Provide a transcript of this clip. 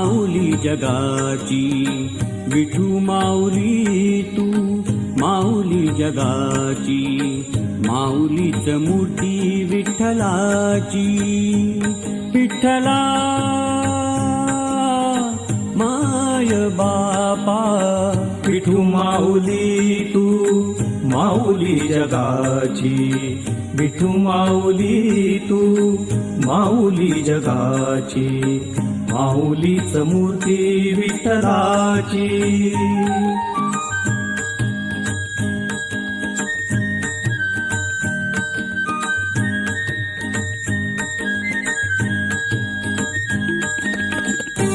माऊली जगाची, विठू माऊली तू माऊली जगाची, माऊलीच मूर्ती विठ्ठलाची. विठ्ठला माय बापा, विठू माऊली तू माऊली जगाची, विठू माऊली तू माऊली जगाची, माऊलीच मूर्ती विठ्ठलाची.